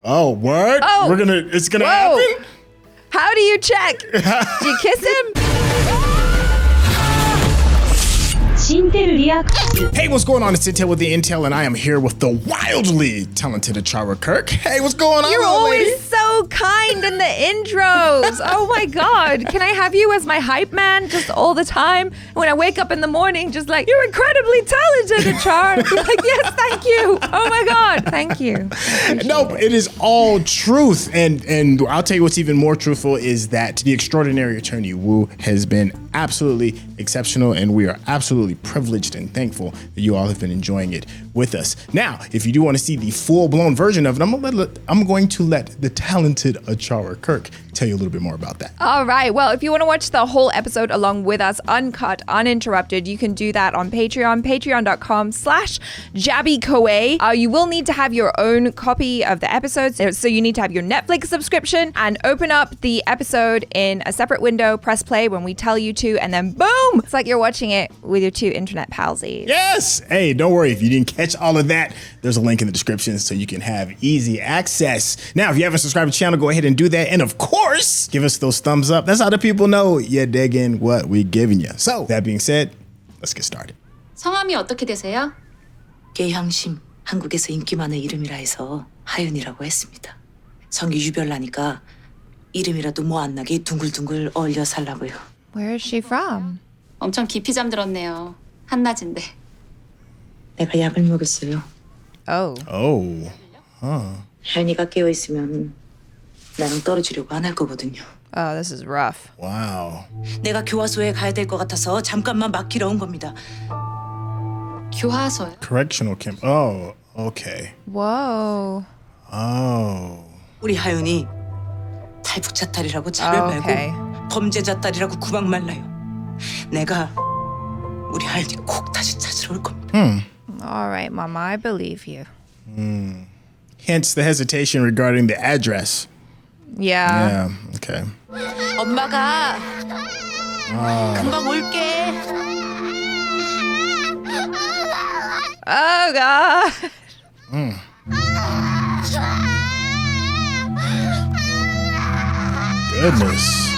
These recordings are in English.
Oh, what? Oh. It's gonna Whoa. happen? How do you check? Do you kiss him? Hey, what's going on? It's Syntell with the Intel, and I am here with the wildly talented Achara Kirk. Hey, what's going on, You're little always lady? so kind in the intros. Oh my God. Can I have you as my hype man just all the time? When I wake up in the morning, just like, you're incredibly talented, Achara. Be like, yes, thank you. Oh my God. Thank you. Nope, it is all truth. And I'll tell you what's even more truthful is that the extraordinary attorney Wu has been absolutely exceptional, and we are absolutely privileged and thankful that you all have been enjoying it with us. Now, if you do want to see the full-blown version of it, I'm going to let the talented Achara Kirk tell you a little bit more about that. All right. Well, if you want to watch the whole episode along with us, uncut, uninterrupted, you can do that on Patreon, patreon.com/Jaby Koay. You will need to have your own copy of the episodes. So you need to have your Netflix subscription and open up the episode in a separate window, press play when we tell you to, and then boom, it's like you're watching it with your two internet palsies. Yes. Hey, don't worry. If you didn't catch all of that, there's a link in the description so you can have easy access. Now, if you haven't subscribed to the channel, go ahead and do that. And of course, give us those thumbs up. That's how the people know you're digging what we're giving you. So that being said, let's get started. 성함이 어떻게 되세요? 계향심, 한국에서 인기 많은 이름이라 해서 하윤이라고 했습니다. 성이 유별나니까 이름이라도 뭐 안 나게 둥글둥글 어울려 살라고요. Where is she from? 엄청 깊이 잠들었네요. 한낮인데. 내가 약을 먹였어요. Oh. Oh. 하윤이가 깨어 있으면 나랑 떨어지려고 안 할 거거든요. Oh, this is rough. Wow. 내가 교화소에 가야 될 것 같아서 잠깐만 맡기러 온 겁니다. 교화소요? Correctional camp. Oh, okay. Whoa. Oh. 우리 하윤이 탈북자 딸이라고 차별 Okay. 말고 범죄자 딸이라고 구박 말라요. 내가 우리 하윤이 꼭 다시 찾으러 올 겁니다. All right, Mama, I believe you. Hence the hesitation regarding the address. Yeah. Yeah, okay. 엄마가 금방 올게. Oh, God. Goodness.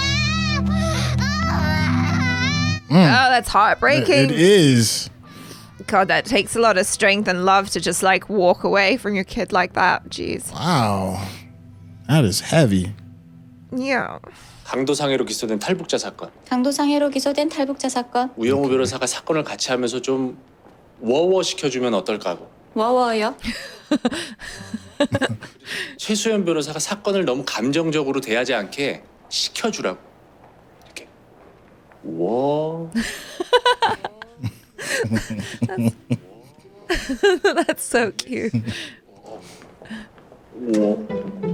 Oh, that's heartbreaking. It is. God, that takes a lot of strength and love to just like walk away from your kid like that. Jeez. Wow. That is heavy. Yeah. 강도상해로 기소된 탈북자 사건. 강도상해로 기소된 탈북자 사건. 우영우 변호사가 사건을 같이 하면서 좀 워워 시켜주면 어떨까 하고. 워워요? 최수연 변호사가 사건을 너무 감정적으로 대하지 않게 시켜주라고. 이렇게. 워. That's so cute.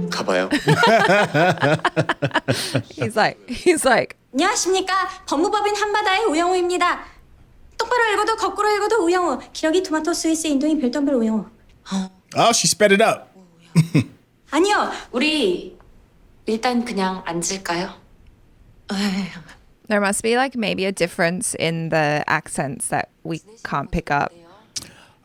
가봐요. He's like, 안녕하십니까. 법무법인 한바다의 우영우입니다. 똑바로 읽어도 거꾸로 읽어도 우영우. 기러기 토마토 스위스 인도인 별똥별 우영우. Oh, she sped it up. 아니요. 우리 일단 그냥 앉을까요? there must be like maybe a difference in the accents that we can't pick up.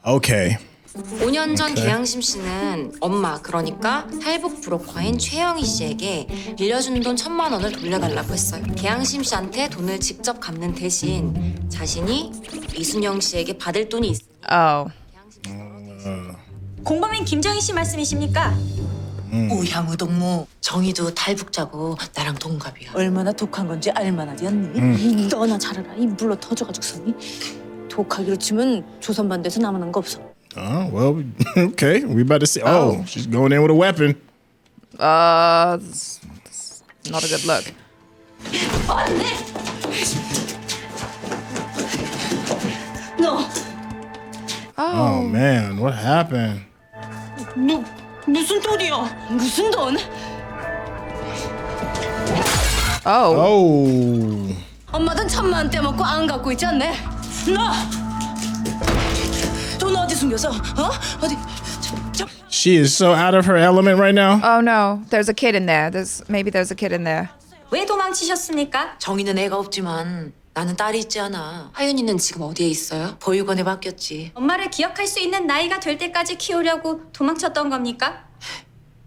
Okay. 5년 전 계양심 씨는 엄마, 그러니까 탈북 브로커인 최영희 씨에게 빌려준 돈 1,000만 원을 돌려달라고 했어요. 계양심 씨한테 돈을 직접 갚는 대신 자신이 이순영 씨에게 받을 돈이 있으니 Oh. 공범인 김정희 씨 말씀이십니까? 우향우 동무 정희도 탈북자고 나랑 동갑이야. 얼마나 독한 건지 알만하지 않니? 너나 잘 알아. 이 물러 터져가지고 서니 독하기로 치면 조선반대에서 남아난 거 없어. Oh, well, okay. We about to see. Oh, she's going in with a weapon. It's not a good look. 너 Oh, man. What happened? 무슨 돈이야? 무슨 돈? Oh. Oh. 엄마 돈 1,000만 원 떼먹고 안 갖고 있지 않네? 너! 돈 어디 숨겨서? 어디? She is so out of her element right now. Oh no. There's a kid in there. Maybe there's a kid in there. 왜 도망치셨습니까? 정희는 애가 없지만 나는 딸이 있지 않아. 하윤이는 지금 어디에 있어요? 보육원에 맡겼지. 엄마를 기억할 수 있는 나이가 될 때까지 키우려고 도망쳤던 겁니까?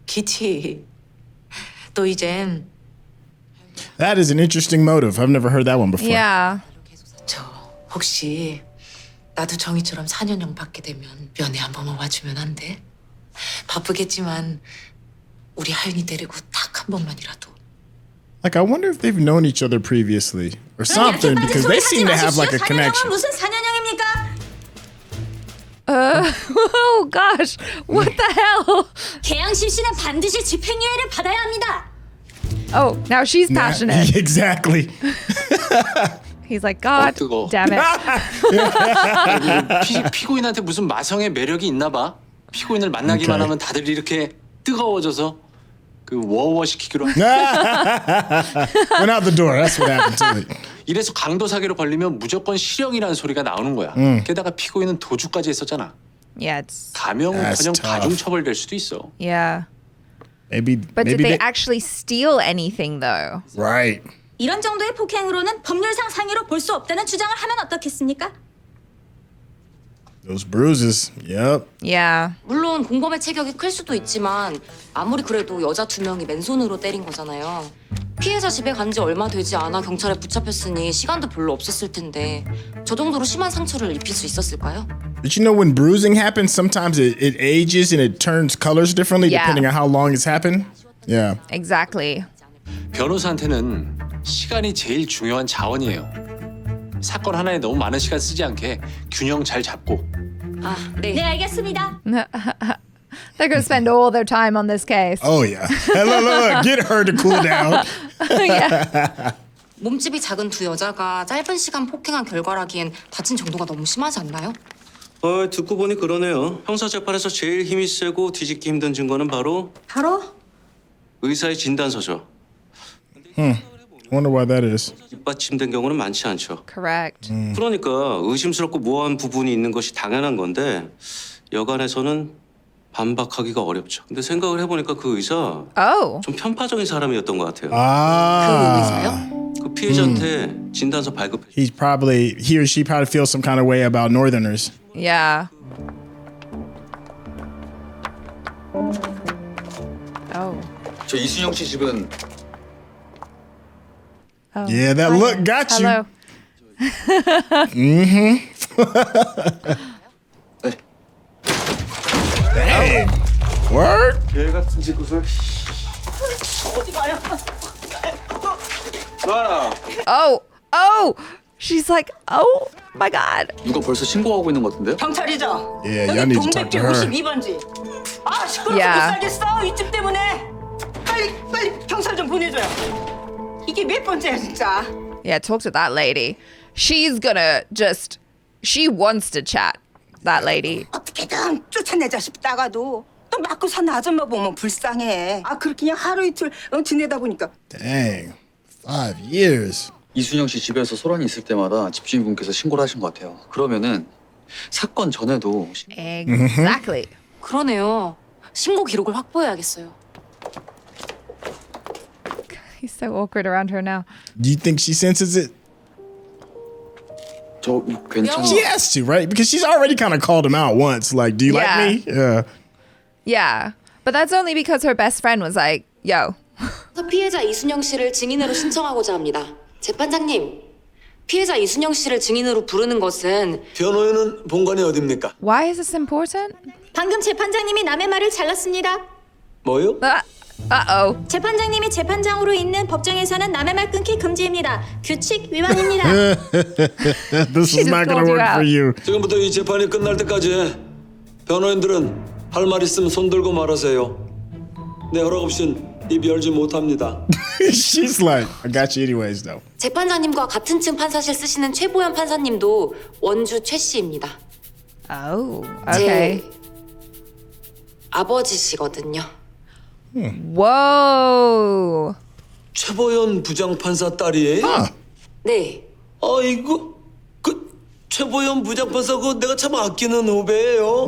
기치. 또 이젠 That is an interesting motive. I've never heard that one before. Yeah. 저 혹시 나도 정희처럼 4년형 받게 되면 면회 한 번만 와주면 안 돼? 바쁘겠지만 우리 하윤이 데리고 딱 한 번만이라도. Like, I wonder if they've known each other previously or something because they seem to have like a 4년형은 connection. 무슨 4년형입니까? Oh gosh. What the hell? 계양심 씨는 반드시 집행유예를 받아야 합니다. Oh, now she's Nah, passionate. exactly. He's like, God 뜨거워. damn it. 피고인한테 무슨 마성의 매력이 있나 봐. 피고인을 만나기만 Okay. 하면 다들 이렇게 뜨거워져서 그 워워시키기로. Went out the door. That's what happened to it. 이래서 강도 사기로 걸리면 무조건 실형이라는 소리가 나오는 거야. 게다가 피고인은 도주까지 했었잖아. Yeah, it's 가명은커녕 That's tough. 가중 처벌될 수도 있어. yeah. Maybe, But maybe did they they, actually steal anything though? right. 이런 정도의 폭행으로는 법률상 상해로 볼 수 없다는 주장을 하면 어떻겠습니까? Those bruises. Yep. Yeah. 물론 공범의 체격이 클 수도 있지만 아무리 그래도 여자 2명이 맨손으로 때린 거잖아요. 피해자 집에 간 지 얼마 되지 않아 경찰에 붙잡혔으니 시간도 별로 없었을 텐데 저 정도로 심한 상처를 입힐 수 있었을까요? But you know, when bruising happens, sometimes it ages and it turns colors differently Yeah. depending on how long it's happened. Yeah. Exactly. 변호사한테는 시간이 제일 중요한 자원이에요. 사건 하나에 너무 많은 시간 쓰지 않게 균형 잘 잡고. 아, 네. 네, 알겠습니다. They're gonna spend all their time on this case. Oh, yeah. Look, get her to cool down. Yeah. 몸집이 작은 두 여자가 짧은 시간 폭행한 결과라기엔 다친 정도가 너무 심하지 않나요? 듣고 보니 그러네요. 형사 재판에서 제일 힘이 세고 뒤집기 힘든 증거는 바로 의사의 진단서죠. Wonder why that is. 뒷받침된 경우는 많지 않죠. Correct. 그러니까 의심스럽고 모호한 부분이 있는 것이 당연한 건데 여간에서는 반박하기가 어렵죠. 근데 생각을 해보니까 그 의사 Oh. 좀 편파적인 사람이었던 것 같아요. Ah. 의사요? 그 피해자한테 진단서 발급해. He or she probably feels some kind of way about Northerners. Yeah. Oh. 저 이순영 씨 집은 Oh. Yeah, that Hi. look got you. Hello. Hey. Word? 개 같은 짓을 놔라. Oh. Oh. She's like, oh my God. 누가 벌써 신고하고 있는 것 같은데요? 경찰이죠? Yeah, y'all need to talk to her. 52번지. 아, 시끄럽게 야. 못 살겠어. 이집 때문에. 빨리 경찰 좀 보내줘요. 이게 몇 번째야 진짜. Yeah, talk to that lady. She's gonna just, she wants to chat, that lady. 어떻게든 쫓아내자 싶다가도 또 맞고 산 아줌마 보면 불쌍해. 아, 그렇게 그냥 하루 이틀 지내다 보니까. Dang. 5 years. 이순영 씨 집에서 소란이 있을 때마다 집주인분께서 신고를 하신 것 같아요. 그러면은 사건 전에도 Exactly. 그러네요. 신고 기록을 확보해야겠어요. He's so awkward around her now. Do you think she senses it? 저 괜찮아. She has to, right? Because she's already kind of called him out once. Like, do you Yeah. like me? Yeah. Yeah. But that's only because her best friend was like, yo. 피해자 이순영 씨를 증인으로 신청하고자 합니다. 재판장님, 피해자 이순영 씨를 증인으로 부르는 것은 변호인은 본관이 어딥니까? Why is this important? 방금 재판장님이 남의 말을 잘랐습니다. 뭐요? Uh-oh. 재판장님이 재판장으로 있는 법정에서는 남의 말 끊기 금지입니다. 규칙 위반입니다. This is just not going called to you work for out. you. 지금부터 이 재판이 끝날 때까지 변호인들은 할 말 있으면 손 들고 말하세요. 내 허락 없인 입 열지 못합니다. She's like, I got you anyways, though. 재판장님과 같은 층 판사실 쓰시는 최보현 판사님도 원주 최 씨입니다. Oh, okay. 제 아버지시거든요. Whoa. 최보현 부장판사 딸이에요? 네. 아이고, 그 최보현 부장판사 그 내가 참 아끼는 후배예요.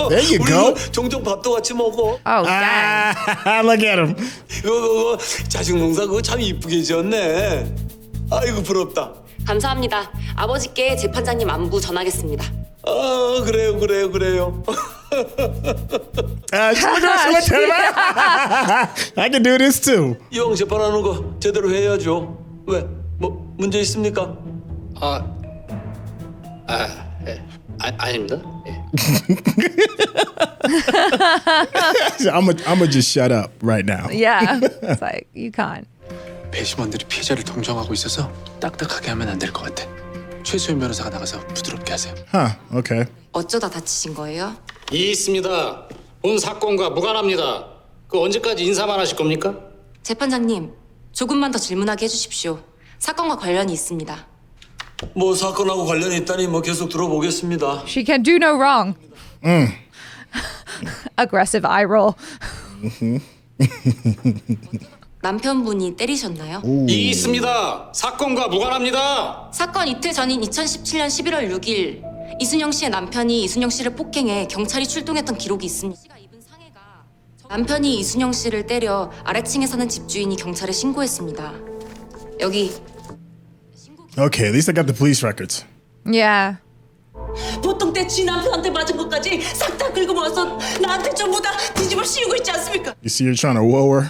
There you 우리 go. 그 종종 밥도 같이 먹어. Oh, dang. Look at him. 그거 자식 농사 그거 참 이쁘게 지었네. 아이고 부럽다. 감사합니다. 아버지께 재판장님 안부 전하겠습니다. 아 그래요. I can do this too. 이왕 재판하는 거 제대로 해야죠. 왜? 뭐 문제 있습니까? 아닙니다. 예. I'm just shut up right now. Yeah. It's like, you can't. 배심원들이 피해자를 동정하고 있어서 딱딱하게 하면 안 될 것 같아. 최수연 변호사가 나가서 부드럽게 하세요. Huh, okay. 어쩌다 다치신 거예요? 있습니다. 본 사건과 무관합니다. 그 언제까지 인사만 하실 겁니까? 재판장님, 조금만 더 질문하게 해주십시오. 사건과 관련이 있습니다. 뭐 사건하고 관련이 있다니 뭐 계속 들어보겠습니다. She can do no wrong. Aggressive eye roll. 남편분이 때리셨나요? 있습니다. 사건과 무관합니다. 사건 이틀 전인 2017년 11월 6일 이순영 씨의 남편이 이순영 씨를 폭행해 경찰이 출동했던 기록이 있습니다. 남편이 이순영 씨를 때려 아래층에 사는 집주인이 경찰에 신고했습니다. 여기 Okay, at least I got the police records. Yeah. 보통 때 지 남편한테 맞은 것까지 싹 다 긁고 모아서 나한테 전부 다 뒤집어 씌우고 있지 않습니까? You see, you're trying to woo her.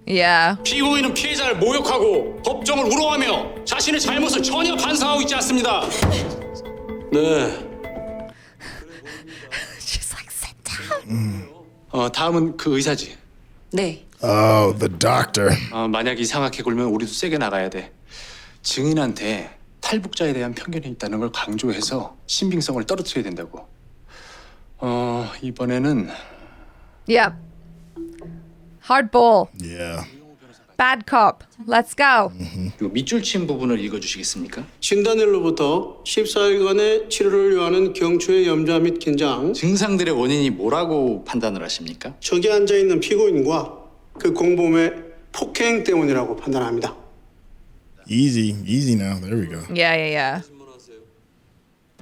Yeah. 피고인은 피해자를 모욕하고 법정을 우롱하며 자신의 잘못을 전혀 반성하고 있지 않습니다. 네. She's like, sit down. 다음은 그 의사지. 네. Oh, the doctor. 만약 이상하게 굴면 우리도 세게 나가야 돼. 증인한테 탈북자에 대한 편견이 있다는 걸 강조해서 신빙성을 떨어뜨려야 된다고. 이번에는 Yep. Hardball. Yeah. Bad cop. Let's go. 그 밑줄 친 부분을 읽어주시겠습니까? 진단일로부터 14일간의 치료를 요하는 경추의 염좌 및 긴장, 증상들의 원인이 뭐라고 판단을 하십니까? 저기 앉아있는 피고인과 그 공범의 폭행 때문이라고 판단합니다. Easy now. There we go. Yeah.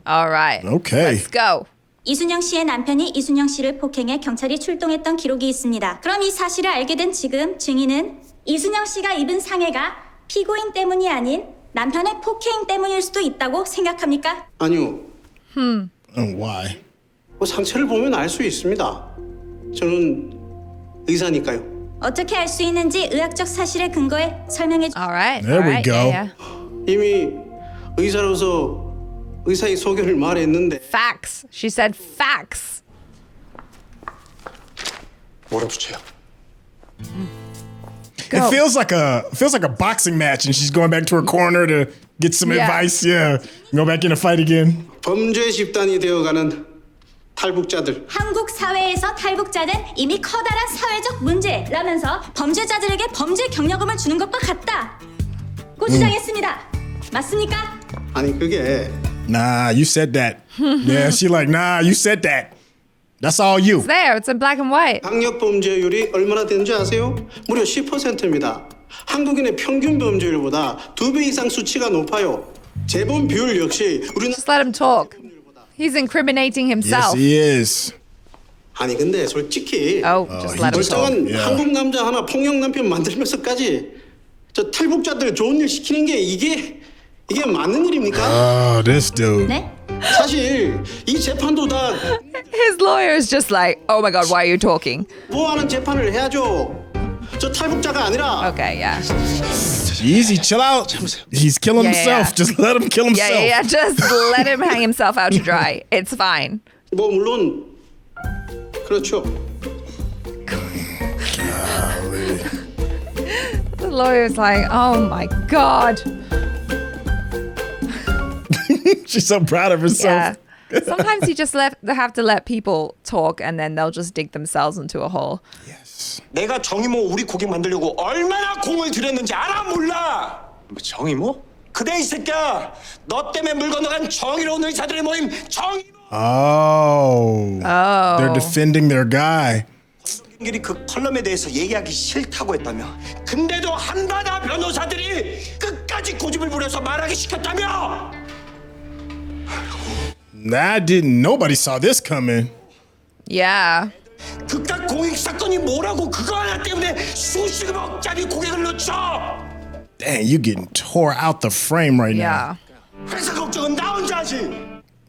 All right. Okay. Let's go. 이순영 씨의 남편이 이순영 씨를 폭행해 경찰이 출동했던 기록이 있습니다. 그럼 이 사실을 알게 된 지금 증인은 이순영 씨가 입은 상해가 피고인 때문이 아닌 남편의 폭행 때문일 수도 있다고 생각합니까? 아니요. Why? 뭐 상체를 보면 알 수 있습니다. 저는 의사니까요. 어떻게 알 수 있는지 의학적 사실에 근거해 설명해 주... All right. There all we right. go. Yeah. 이미 의사로서 의사의 소견을 말했는데 Facts. She said facts. 몰아붙여요. It feels like a boxing match, and she's going back to her corner to get some Yeah. advice. Yeah, go back in the fight again. 범죄 집단이 되어가는 탈북자들. 한국 사회에서 탈북자는 이미 커다란 사회적 문제라면서 범죄자들에게 범죄 경력금을 주는 것과 같다. 고 주장했습니다. 맞습니까? 아니 그게 Nah, you said that. Yeah, she like, nah, you said that. That's all you. It's there. It's in black and white. 강력 범죄율이 얼마나 되는지 아세요? 무려 10%입니다. 한국인의 평균 범죄율보다 2배 이상 수치가 높아요. 재범 비율 역시 우리는 Just let him talk. He's incriminating Yes, himself. he is. 아니 근데 솔직히 Oh, just let him talk. 멀쩡한 Yeah. 한국 남자 하나 폭력 남편 만들면서까지 저 탈북자들 좋은 일 시키는 게 이게 맞는 일입니까? Oh, this dude. 네? 사실 이 재판도 다 His lawyer is just like, oh my God, why are you talking? 보호하는 재판을 해야죠. 저 탈북자가 아니라 Okay, yeah. Easy, chill out. He's killing Yeah, himself. yeah. Just let him kill himself. Yeah. Just let him hang himself out to dry. It's fine. 뭐 물론 그렇죠. The lawyer's like, oh my God. She's so proud of herself. Yeah. Sometimes you just have to let people talk and then they'll just dig themselves into a hole. 내가 정의모 우리 고객 만들려고 얼마나 공을 들였는지 알아 몰라? 뭐 정의모? 그래 이 새끼야. 너 때문에 물 건너간 정의로운 의사들의 모임 정의모. Oh. They're defending their guy. 길이 그 컬럼에 대해서 얘기하기 싫다고 했다며. 근데도 한바다 변호사들이 끝까지 고집을 부려서 말하기 시켰다며. Nobody saw this coming. Yeah. 극단 공익 사건이 뭐라고 그거 하나 때문에 수십억짜리 고객을 놓쳐. Dang, you getting tore out the frame right Yeah. 회사 걱정은 나 혼자 하지.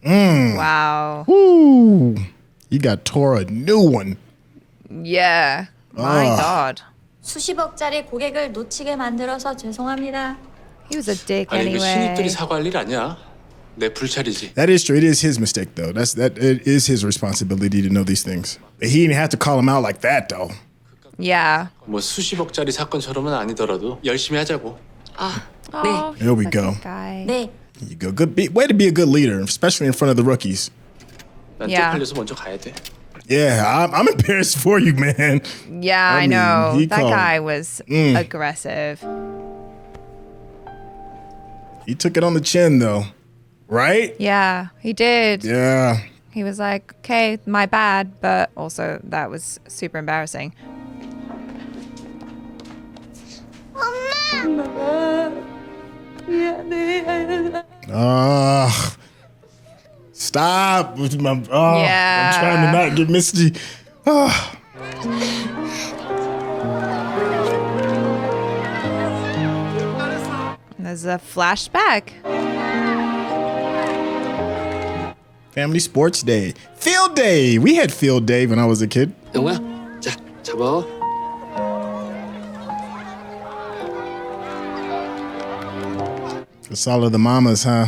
Wow. Woo. He got tore a new one. Yeah. My God. 수십억짜리 고객을 놓치게 만들어서 죄송합니다. He was a dick 아니 이거 신입들이 anyway. 사과할 일 아니야. 내 불찰이지. That is true. It is his mistake, though. It is his responsibility to know these things. But he didn't have to call him out like that, though. Yeah. 뭐 수십억짜리 사건처럼은 아니더라도 열심히 하자고. Oh, There we he's a go. good guy. 네. You go. Way to be a good leader, especially in front of the rookies. 난 Yeah. 쪽팔려서 먼저 가야 돼. Yeah, I'm embarrassed for you, man. Yeah, I mean, know. he That called- guy was aggressive. He took it on the chin, though. Right? Yeah, he did. Yeah. He was like, okay, my bad, but also that was super embarrassing. Stop. With my, Yeah. I'm trying to not get misty. There's a flashback. Family sports day. Field day. We had field day when I was a kid. 영우야, 자, 잡아. It's all of the mamas, huh?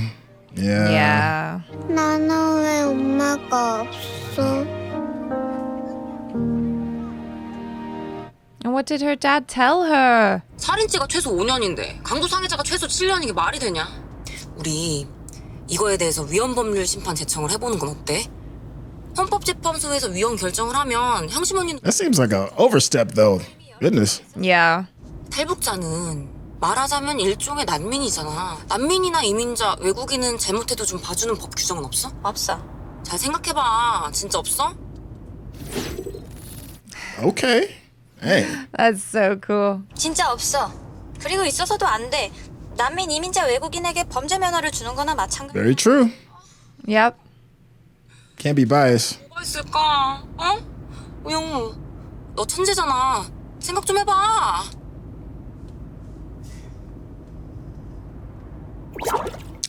Yeah. Yeah. 나는 왜 엄마가 없어? And what did her dad tell her? 살인죄가 최소 5년인데 강도 상해자가 최소 7년인 게 말이 되냐? 우리 이거에 대해서 위헌법률 심판 제청을 해보는 건 어때? 헌법재판소에서 위헌 결정을 하면 형심 언니는 That seems like a overstep, though. Goodness. Yeah. 탈북자는 말하자면 일종의 난민이잖아. 난민이나 이민자, 외국인은 잘못해도 좀 봐주는 법 규정은 없어? 없어. 잘 생각해봐. 진짜 없어? Okay. Hey. That's so cool. 진짜 없어. 그리고 있어서도 안 돼. 난민, 이민자, 외국인에게 범죄 면허를 주는 거나 마찬가지. Very true. Yep. Can't be biased. 뭐가 있을까? 어? 우영우, 너 천재잖아. 생각 좀 해봐.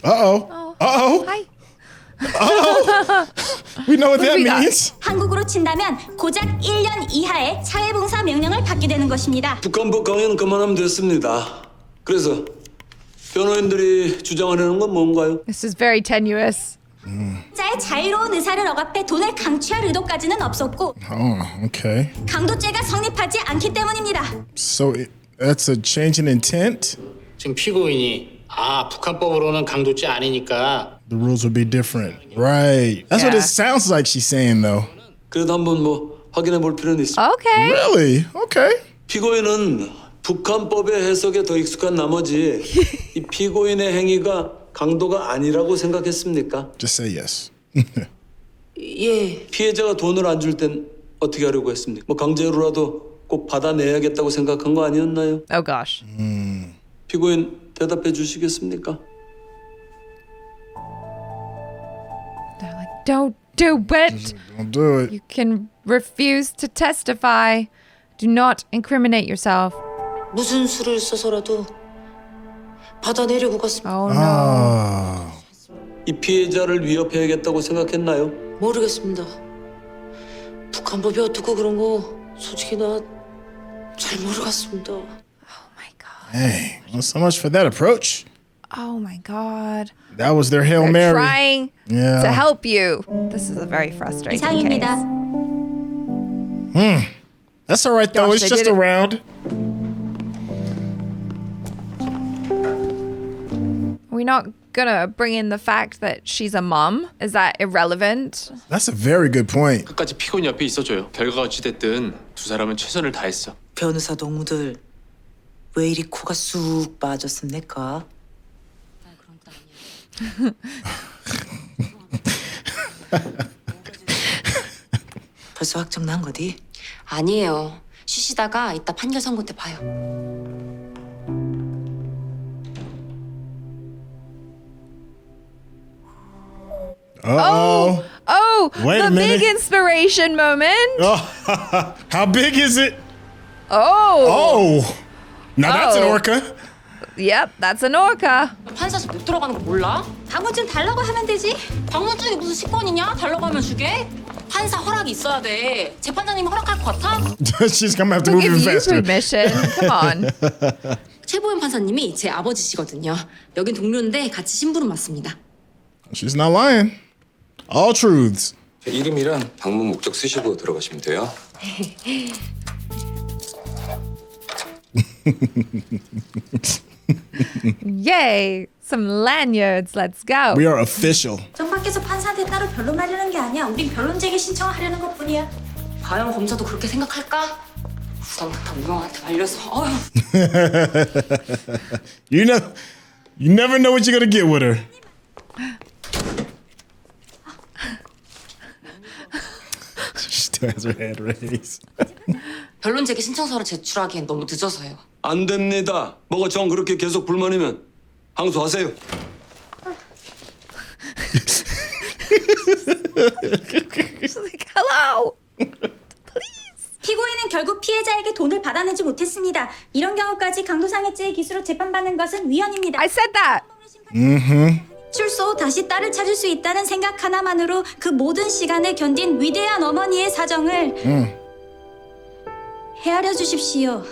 Uh-oh. Uh-oh. Hi. We know what that we got? means. 한국으로 친다면 고작 1년 이하의 사회봉사 명령을 받게 되는 것입니다. 북한법 강의는 그만하면 됐습니다. 그래서 변호인들이 주장하려는 건 뭔가요? This is very tenuous. 자의 자유로운 의사를 억압해 돈을 강취할 의도까지는 없었고 Oh, okay. 강도죄가 성립하지 않기 때문입니다. So that's a change in intent? 지금 피고인이 북한법으로는 강도죄 아니니까 The rules will be different. Right. That's what it sounds like she's saying, though. 그래도 한번 뭐 확인해 볼 필요는 있습니다. Okay. Really? Okay. 피고인은 북한법의 해석에 더 익숙한 나머지 이 피고인의 행위가 강도가 아니라고 생각했습니까? Just say yes. 예. 피해자가 돈을 안 줄 땐 어떻게 하려고 했습니까? 뭐 강제로라도 꼭 받아내야겠다고 생각한 거 아니었나요? Oh gosh. 피고인 대답해 주시겠습니까? They're like, don't do it. Don't do it. You can refuse to testify. Do not incriminate yourself. 무슨 수를 써서라도 받아내려고 갔습니다. Oh no. 이 피해자를 위협해야겠다고 생각했나요? 모르겠습니다. 북한법이 어떻고 그런 거 솔직히 나 잘 모르겠습니다. Hey, well, so much for that approach. Oh my god. That was their Hail They're Mary. trying Yeah. to help you. This is a very frustrating 이상입니다. case. That's all right, though. Gosh, It's they just did a it. round. We're not gonna bring in the fact that she's a mom. Is that irrelevant? That's a very good point. 끝까지 피고인 옆에 있어줘요. 결과가 어찌됐든 두 사람은 최선을 다했어. 변호사 동무들 왜 이리 코가 쑥 빠졌습니까? 벌써 확정 난 거디? 아니에요. 쉬시다가 이따 판결 선고 때 봐요. Uh-oh. Oh, Wait the a minute. big inspiration moment. How big is it? Oh. Oh. Now that's an Oh. orca. Yep, that's an orca. 판사실 못 들어가는 거 몰라? 방문증 달라고 하면 되지. 방문증이 무슨 식권이냐? 달라고 하면 주게? 판사 허락이 있어야 돼. 재판장님이 허락할 것 같아? She's gonna have to We'll move give even you faster. permission. Come on. 최보현 판사님이 제 아버지시거든요. 여긴 동료인데 같이 심부름 맞습니다. She's not lying. All truths. 이름이랑 방문 목적 쓰시고 들어가시면 돼요. Yay, some lanyards. Let's go. We are official. 정밖에서 판사한테 따로 변론하려는 게 아니야. 우린 변론 제기 신청하려는 것뿐이야. 과연 검사도 그렇게 생각할까? 부담부터 우영한테 말려서 어휴. You never know what you're gonna get with her. She still has her hand raised. 변론 제기 신청서를 제출하기엔 너무 늦어서요. 안 됩니다. 뭐가 정 그렇게 계속 불만이면 항소하세요. She's like, hello. 피고인은 결국 피해자에게 돈을 받아내지 못했습니다. 이런 경우까지 강도상해죄의 기수로 재판받는 것은 위헌입니다. I said that. 출소 후 다시 딸을 찾을 수 있다는 생각 하나만으로 그 모든 시간을 견딘 위대한 어머니의 사정을 헤아려 주십시오.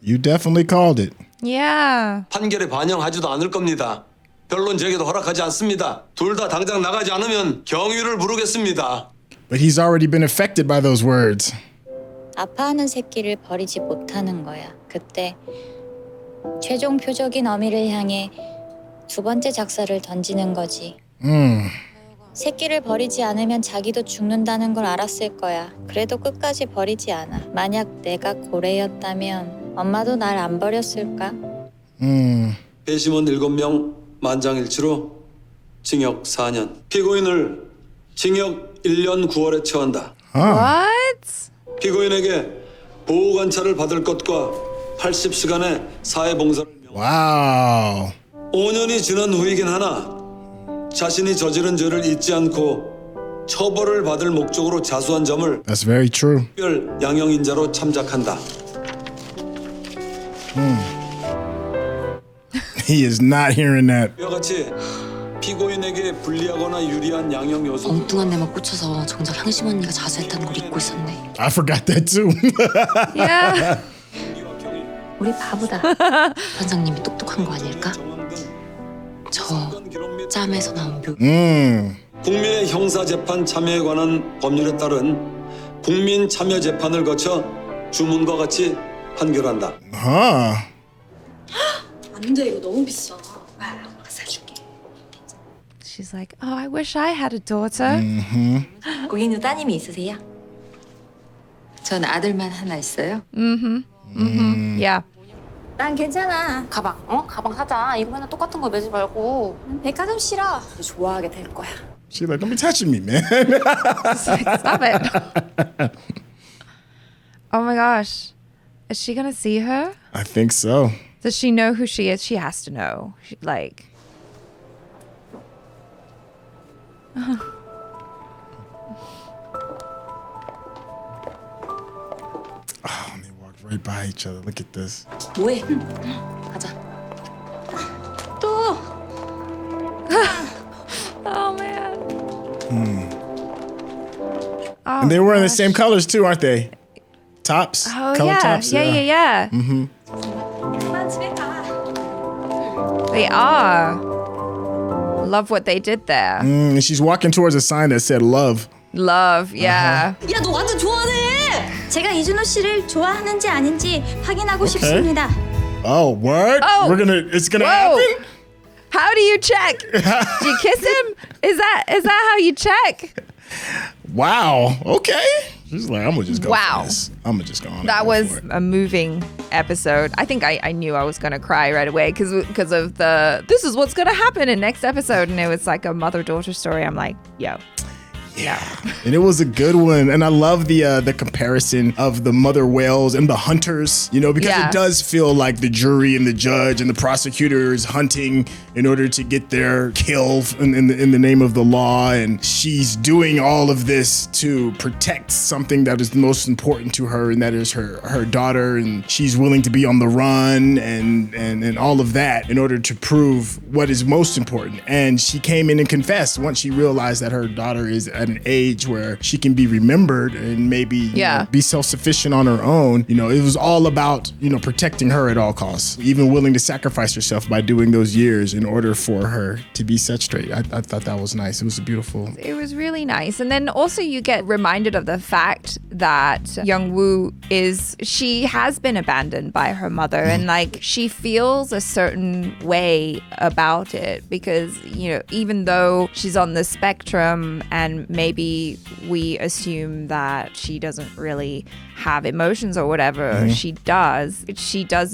You definitely called it. Yeah. 판결에 반영하지도 않을 겁니다. 변론 제기도 허락하지 않습니다. 둘 다 당장 나가지 않으면 경위를 물으겠습니다. But he's already been affected by those words. 아파하는 새끼를 버리지 못하는 거야. 그때 최종 표적인 어미를 향해 두 번째 작사를 던지는 거지. 새끼를 버리지 않으면 자기도 죽는다는 걸 알았을 거야. 그래도 끝까지 버리지 않아. 만약 내가 고래였다면 엄마도 날 안 버렸을까? 배심원 7명 만장일치로 징역 4년. 피고인을 징역 1년 9월에 처한다. What? 피고인에게 보호관찰을 받을 것과 80시간의 사회봉사를 Wow. 5년이 지난 후이긴 하나 자신이 저지른 죄를 잊지 않고 처벌을 받을 목적으로 자수한 점을 That's very true. 특별 양형인자로 참작한다. He is not hearing that. 이와 같이 피고인에게 불리하거나 유리한 양형 요소 엉뚱한 데만 꽂혀서 정작 향심 언니가 자수했다는 걸 잊고 있었네. I forgot that too. Yeah. 우리 바보다. 판사님이 똑똑한 거 아닐까? 저 짬에서 나온 묘. 국민의 형사재판 참여에 관한 법률에 따른 국민 참여 재판을 거쳐 주문과 같이 판결한다. 안 돼, 이거 너무 비싸. 사줄게. She's like, oh, I wish I had a daughter. 고객님 따님이 있으세요? 전 아들만 하나 있어요. Yeah. 난 괜찮아. 가방, 가방 사자. 이거 맨날 똑같은 거 매지 말고. 백화점 싫어. 좋아하게 될 거야. She's like, don't be touching me, man. Stop it. Oh my gosh. Is she gonna see her? I think so. Does she know who she is? She has to know. Like. Oh, they walked right by each other. Look at this. 뭐해? 가자. 또. Oh man. Oh, And they're wearing the gosh. same colors too, aren't they? Tops? Oh Color yeah. tops? Yeah. 그만 집에 가. They are. Love what they did there. And she's walking towards a sign that said love. Love, yeah. 야, 너 완전 좋아하네. 제가 이준호 씨를 좋아하는지 아닌지 확인하고 싶습니다. Oh, what? Oh. It's gonna Whoa. happen? How do you check? Do you kiss him? Is that how you check? Wow. Okay. She's like, I'm gonna just go Wow. for this. I'm gonna just go on. That was a moving episode. I think I knew I was gonna cry right away because of this is what's gonna happen in next episode, and it was like a mother-daughter story. I'm like, yo. Yeah. And it was a good one. And I love the comparison of the mother whales and the hunters, you know, because it does feel like the jury and the judge and the prosecutors hunting in order to get their kill in the name of the law. And she's doing all of this to protect something that is most important to her, and that is her daughter. And she's willing to be on the run and all of that in order to prove what is most important. And she came in and confessed once she realized that her daughter is at an age where she can be remembered and maybe you know, be self-sufficient on her own. You know, it was all about, you know, protecting her at all costs, even willing to sacrifice herself by doing those years in order for her to be set straight. I thought that was nice. It was beautiful. It was really nice. And then also you get reminded of the fact that Young Woo she has been abandoned by her mother, and like she feels a certain way about it because, you know, even though she's on the spectrum and maybe we assume that she doesn't really have emotions or whatever, she does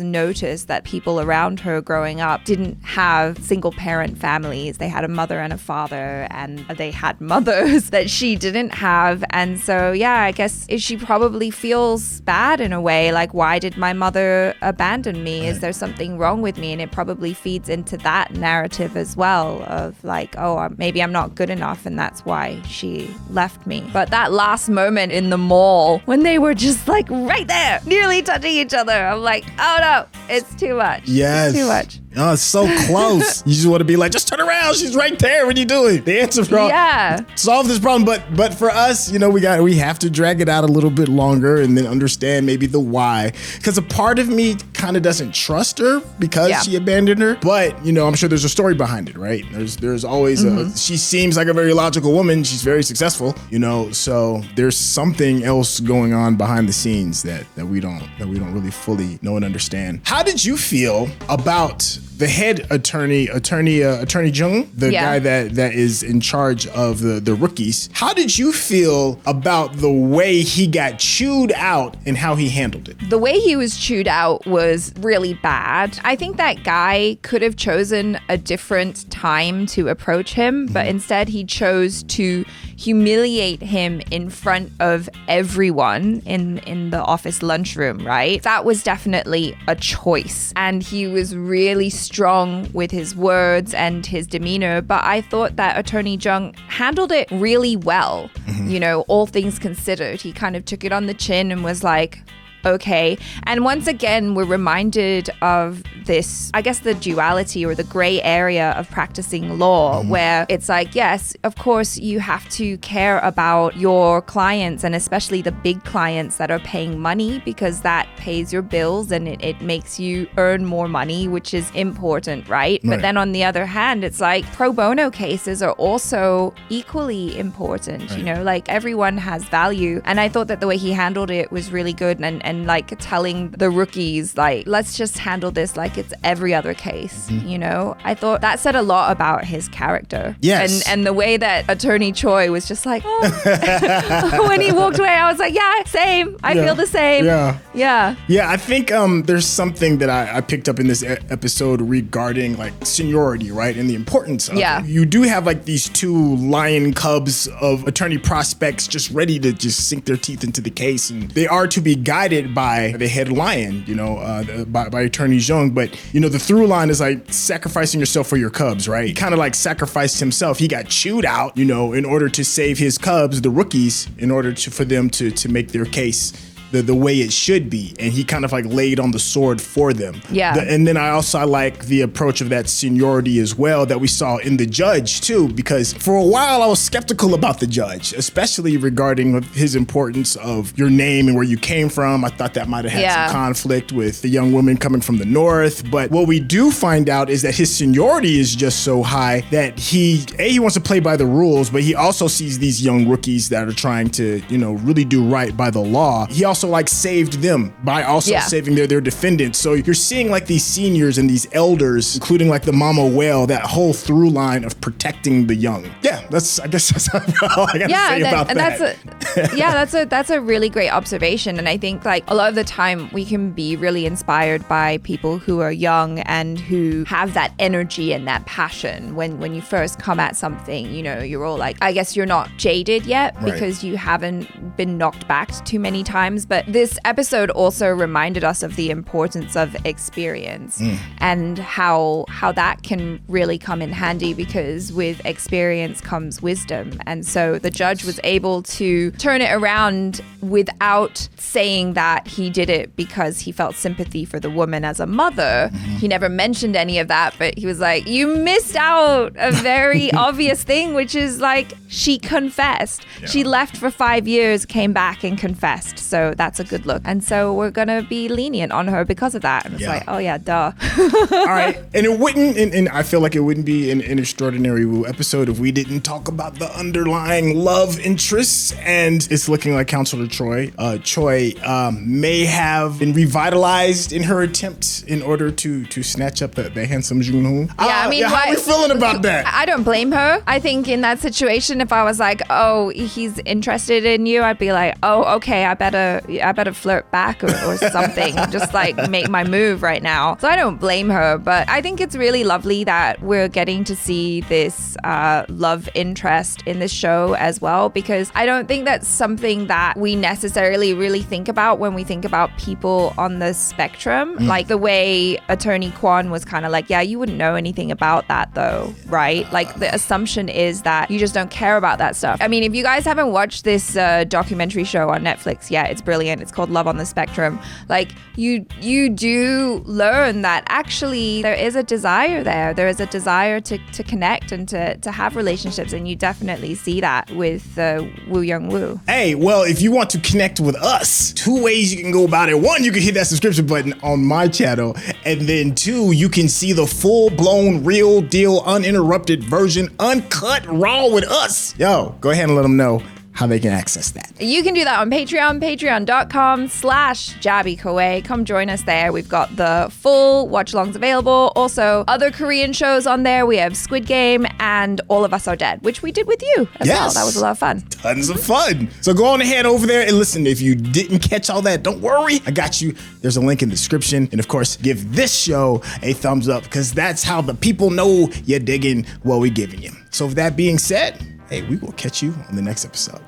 notice that people around her growing up didn't have single parent families. They had a mother and a father, and they had mothers that she didn't have. And so, yeah, I guess she probably feels bad in a way, like, why did my mother abandon me? Is there something wrong with me? And it probably feeds into that narrative as well of like, oh, maybe I'm not good enough and that's why she left me. But that last moment in the mall when they were just like right there, nearly touching each other, I'm like, oh no, it's too much. Yes. It's too much. Oh, it's so close. You just want to be like, just turn around. She's right there. What are you doing? The answer for solve this problem. But for us, you know, we have to drag it out a little bit longer and then understand maybe the why. Because a part of me kind of doesn't trust her because she abandoned her. But, you know, I'm sure there's a story behind it, right? There's always she seems like a very logical woman. She's very successful, you know, so there's something else going on behind the scenes that we don't really fully know and understand. How did you feel about the head attorney Jung, the guy that is in charge of the rookies? How did you feel about the way he got chewed out and how he handled it? The way he was chewed out was really bad. I think that guy could have chosen a different time to approach him, but instead he chose to humiliate him in front of everyone in the office lunchroom, right? That was definitely a choice. And he was really strong with his words and his demeanor, but I thought that Attorney Jung handled it really well. You know, all things considered. He kind of took it on the chin and was like, okay. And once again, we're reminded of this, I guess, the duality or the gray area of practicing law, where it's like, yes, of course, you have to care about your clients and especially the big clients that are paying money because that pays your bills and it makes you earn more money, which is important, right? But then on the other hand, it's like pro bono cases are also equally important, you know, like everyone has value. And I thought that the way he handled it was really good and like telling the rookies, like, let's just handle this like it's every other case, you know? I thought that said a lot about his character. Yes. And the way that Attorney Choi was just like, oh. When he walked away, I was like, yeah, same. I feel the same. Yeah, I think there's something that I picked up in this episode regarding like seniority, right? And the importance of it. You do have like these two lion cubs of attorney prospects just ready to just sink their teeth into the case. And they are to be guided by the head lion, you know, by Attorney Jung. But, you know, the through line is like sacrificing yourself for your cubs, right? He kind of like sacrificed himself. He got chewed out, you know, in order to save his cubs, the rookies, in order for them to make their case the way it should be. And he kind of like laid on the sword for them. And then I like the approach of that seniority as well that we saw in the judge too, because for a while I was skeptical about the judge, especially regarding his importance of your name and where you came from. I thought that might have had some conflict with the young woman coming from the north. But what we do find out is that his seniority is just so high that he wants to play by the rules, but he also sees these young rookies that are trying to, you know, really do right by the law. He also also like saved them by also saving their defendants. So you're seeing like these seniors and these elders, including like the mama whale, that whole through line of protecting the young. Yeah, I guess that's all I gotta say about that. That's a really great observation. And I think like a lot of the time we can be really inspired by people who are young and who have that energy and that passion. When you first come at something, you know, you're all like, I guess you're not jaded yet because you haven't been knocked back too many times. But this episode also reminded us of the importance of experience and how that can really come in handy, because with experience comes wisdom. And so the judge was able to turn it around without saying that he did it because he felt sympathy for the woman as a mother. He never mentioned any of that, but he was like, you missed out a very obvious thing, which is like she confessed. She left for 5 years, came back and confessed. So that's a good look. And so we're going to be lenient on her because of that. And it's like, oh yeah, duh. All right. And it wouldn't, and I feel like it wouldn't be an Extraordinary Woo episode if we didn't talk about the underlying love interests. And it's looking like Counselor Choi may have been revitalized in her attempt in order to snatch up the handsome Junho. Yeah, I mean, how are we feeling about that? I don't blame her. I think in that situation, if I was like, oh, he's interested in you, I'd be like, oh, okay, I better flirt back or something. Just like make my move right now. So I don't blame her, but I think it's really lovely that we're getting to see this love interest in this show as well, because I don't think that's something that we necessarily really think about when we think about people on the spectrum. Like the way Attorney Kwon was kind of like, yeah, you wouldn't know anything about that though, right? Like the assumption is that you just don't care about that stuff. I mean, if you guys haven't watched this documentary show on Netflix yet, it's brilliant. It's called Love on the Spectrum. Like you do learn that actually there is a desire there. There is a desire to connect and to have relationships, and you definitely see that with Woo Young Woo. Hey, well, if you want to connect with us, 2 ways you can go about it. 1, you can hit that subscription button on my channel, and then 2, you can see the full-blown, real deal, uninterrupted version, uncut, raw with us. Yo, go ahead and let them know how they can access that. You can do that on Patreon, patreon.com/Jaby Koay. Come join us there. We've got the full watch-alongs available. Also, other Korean shows on there. We have Squid Game and All of Us Are Dead, which we did with you as well. That was a lot of fun. Tons of fun. So go on ahead over there and listen. If you didn't catch all that, don't worry. I got you. There's a link in the description. And of course, give this show a thumbs up, because that's how the people know you're digging what we're giving you. So with that being said, hey, we will catch you on the next episode.